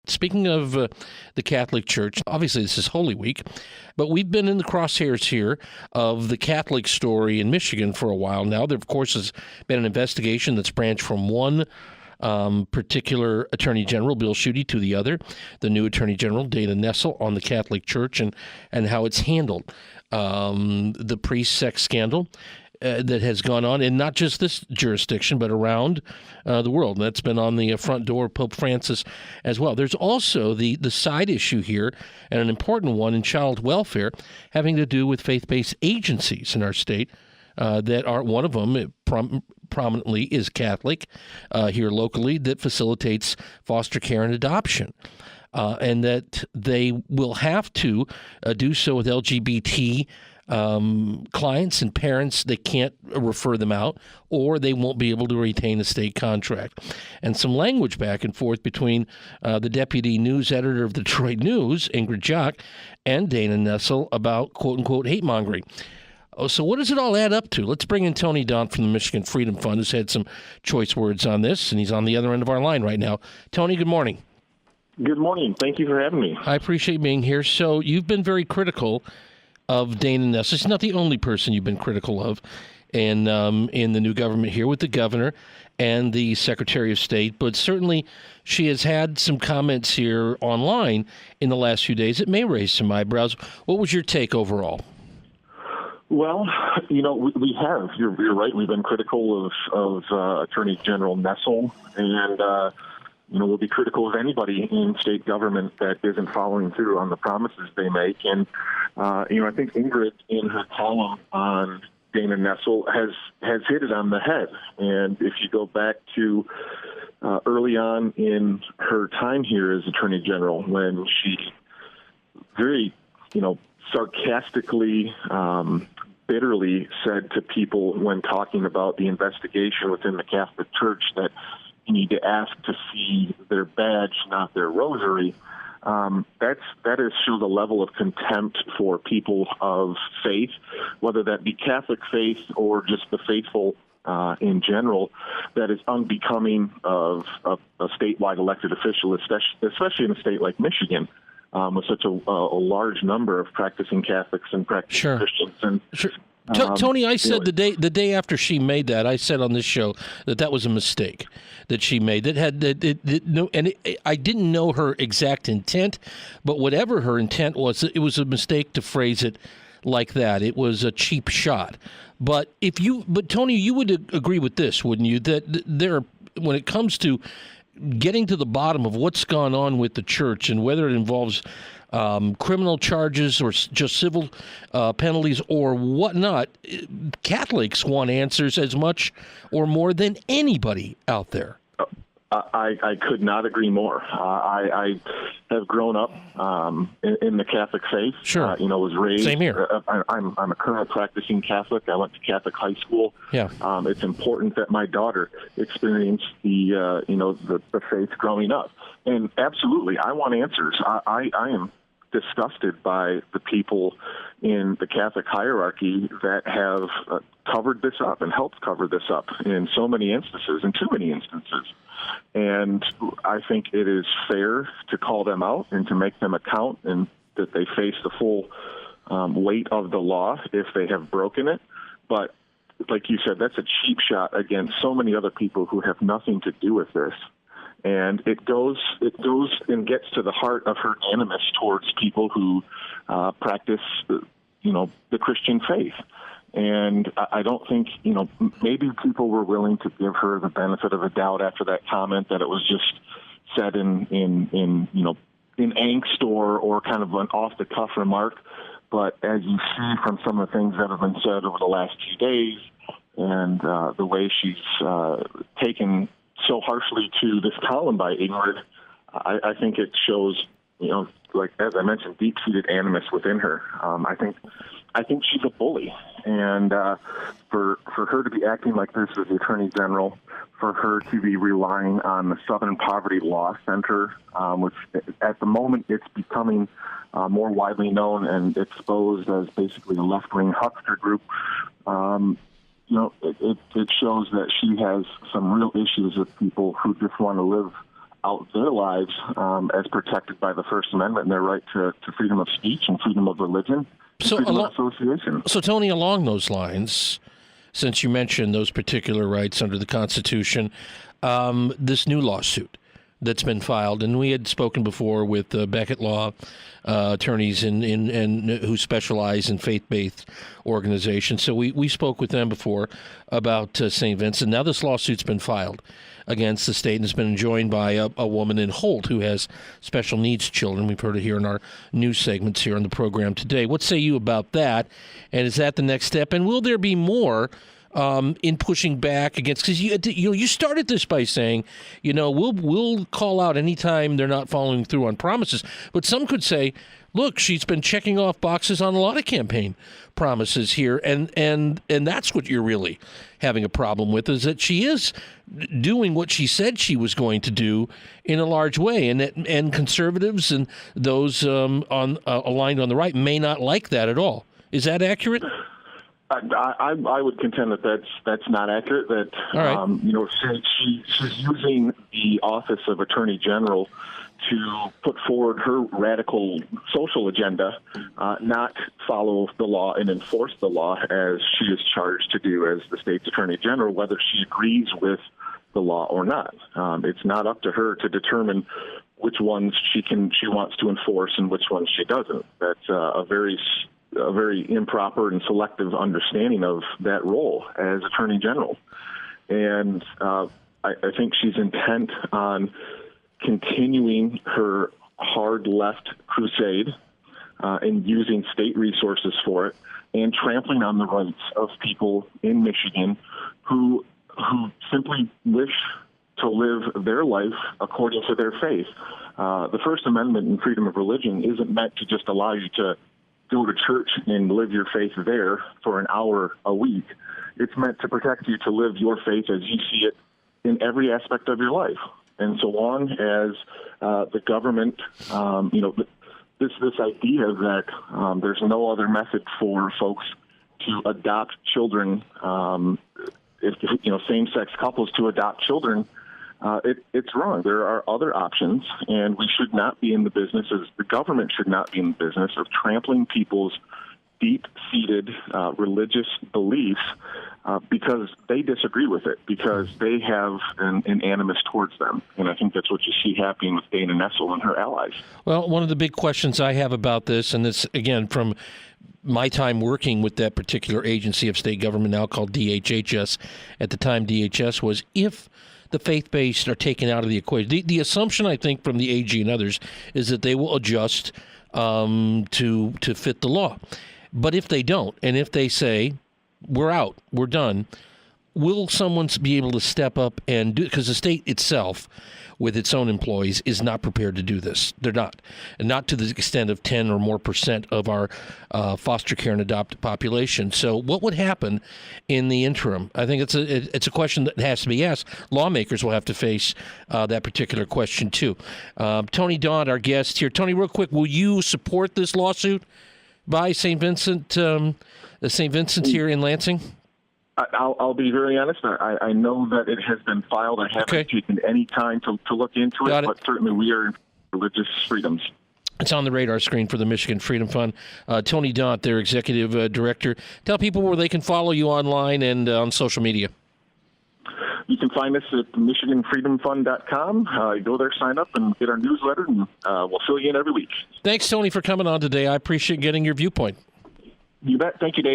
Speaking of the Catholic Church, obviously this is Holy Week, but we've been in the crosshairs here of the Catholic story in Michigan for a while now. There, of course, has been an investigation that's branched from one particular Attorney General, Bill Schuette, to the other, the new Attorney General, Dana Nessel, on the Catholic Church and how it's handled the priest sex scandal that has gone on in not just this jurisdiction, but around the world. And that's been on the front door of Pope Francis as well. There's also the side issue here, and an important one in child welfare, having to do with faith-based agencies in our state that are, one of them prominently is Catholic here locally, that facilitates foster care and adoption. And that they will have to do so with LGBT clients and parents. They can't refer them out, or they won't be able to retain a state contract. And some language back and forth between the deputy news editor of the Detroit News, Ingrid Jock, and Dana Nessel about quote-unquote hate mongering. Oh, so what does it all add up to? Let's bring in Tony Daunt from the Michigan Freedom Fund, who's had some choice words on this, and he's on the other end of our line right now. Tony, good morning. Good morning. Thank you for having me. I appreciate being here. So you've been very critical of Dana Nessel. She's not the only person you've been critical of in the new government here, with the governor and the Secretary of State, but certainly she has had some comments here online in the last few days that may raise some eyebrows. What was your take overall? Well, we have. You're right. We've been critical of Attorney General Nessel, and we'll be critical of anybody in state government that isn't following through on the promises they make. And I think Ingrid, in her column on Dana Nessel, has hit it on the head. And if you go back to early on in her time here as Attorney General, when she very, sarcastically, bitterly said to people when talking about the investigation within the Catholic Church that you need to ask to see their badge, not their rosary. That shows a level of contempt for people of faith, whether that be Catholic faith or just the faithful in general, that is unbecoming of a statewide elected official, especially in a state like Michigan, with such a large number of practicing Catholics and practicing Christians. And sure. Tony, I said the day after she made that, I said on this show that was a mistake that she made. I didn't know her exact intent, but whatever her intent was, it was a mistake to phrase it like that. It was a cheap shot. But Tony, you would agree with this, wouldn't you? That when it comes to getting to the bottom of what's gone on with the church and whether it involves criminal charges or just civil penalties or whatnot, Catholics want answers as much or more than anybody out there. I could not agree more. I have grown up in the Catholic faith. Sure. Was raised. Same here. I'm a current practicing Catholic. I went to Catholic high school. Yeah. It's important that my daughter experience the faith growing up. And absolutely, I want answers. I am disgusted by the people in the Catholic hierarchy that have covered this up and helped cover this up in so many instances, in too many instances. And I think it is fair to call them out and to make them account, and that they face the full weight of the law if they have broken it. But like you said, that's a cheap shot against so many other people who have nothing to do with this. And it goes and gets to the heart of her animus towards people who practice, the Christian faith. And I don't think, maybe people were willing to give her the benefit of a doubt after that comment, that it was just said in angst or kind of an off-the-cuff remark. But as you see from some of the things that have been said over the last few days, and the way she's taken so harshly to this column by Ingrid, I think it shows, like as I mentioned, deep-seated animus within her. I think she's a bully, and for her to be acting like this as the Attorney General, for her to be relying on the Southern Poverty Law Center, which at the moment it's becoming more widely known and exposed as basically a left-wing huckster group. It shows that she has some real issues with people who just want to live out their lives as protected by the First Amendment and their right to freedom of speech and freedom of religion, and freedom of association. So, Tony, along those lines, since you mentioned those particular rights under the Constitution, this new lawsuit that's been filed, and we had spoken before with Beckett Law attorneys in who specialize in faith-based organizations. So we spoke with them before about St. Vincent. Now this lawsuit's been filed against the state and has been joined by a woman in Holt who has special needs children. We've heard it here in our news segments here on the program today. What say you about that? And is that the next step? And will there be more in pushing back against, because you started this by saying, we'll call out anytime they're not following through on promises. But some could say, look, she's been checking off boxes on a lot of campaign promises here, and that's what you're really having a problem with, is that she is doing what she said she was going to do in a large way, and conservatives and those aligned on the right may not like that at all. Is that accurate? I would contend that that's not accurate. That right. She's using the office of Attorney General to put forward her radical social agenda, not follow the law and enforce the law as she is charged to do as the state's Attorney General, whether she agrees with the law or not. It's not up to her to determine which ones she wants to enforce and which ones she doesn't. That's a very improper and selective understanding of that role as Attorney General. And I think she's intent on continuing her hard left crusade and using state resources for it and trampling on the rights of people in Michigan who simply wish to live their life according to their faith. The First Amendment and freedom of religion isn't meant to just allow you to go to church and live your faith there for an hour a week. It's meant to protect you to live your faith as you see it in every aspect of your life. And so long as the government, this idea that there's no other method for folks to adopt children, same-sex couples to adopt children, it's wrong. There are other options, and we should not be in the business, as the government should not be in the business of trampling people's deep-seated religious beliefs because they disagree with it, because they have an animus towards them. And I think that's what you see happening with Dana Nessel and her allies. Well, one of the big questions I have about this, and this, again, from my time working with that particular agency of state government now called DHHS, at the time DHS, was if the faith-based are taken out of the equation. The assumption, I think, from the AG and others is that they will adjust to fit the law. But if they don't, and if they say, we're out, we're done, will someone be able to step up and do it? Because the state itself, with its own employees, is not prepared to do this. They're not. And not to the extent of 10 or more % of our foster care and adopted population. So what would happen in the interim? I think it's a question that has to be asked. Lawmakers will have to face that particular question, too. Tony Daunt, our guest here. Tony, real quick, will you support this lawsuit by St. Vincent, St. Vincent's here in Lansing? I'll be very honest. I know that it has been filed. I haven't taken any time to look into it, but certainly we are in religious freedoms. It's on the radar screen for the Michigan Freedom Fund. Tony Daunt, their executive director. Tell people where they can follow you online and on social media. You can find us at MichiganFreedomFund.com. Go there, sign up, and get our newsletter, and we'll fill you in every week. Thanks, Tony, for coming on today. I appreciate getting your viewpoint. You bet. Thank you, Dave.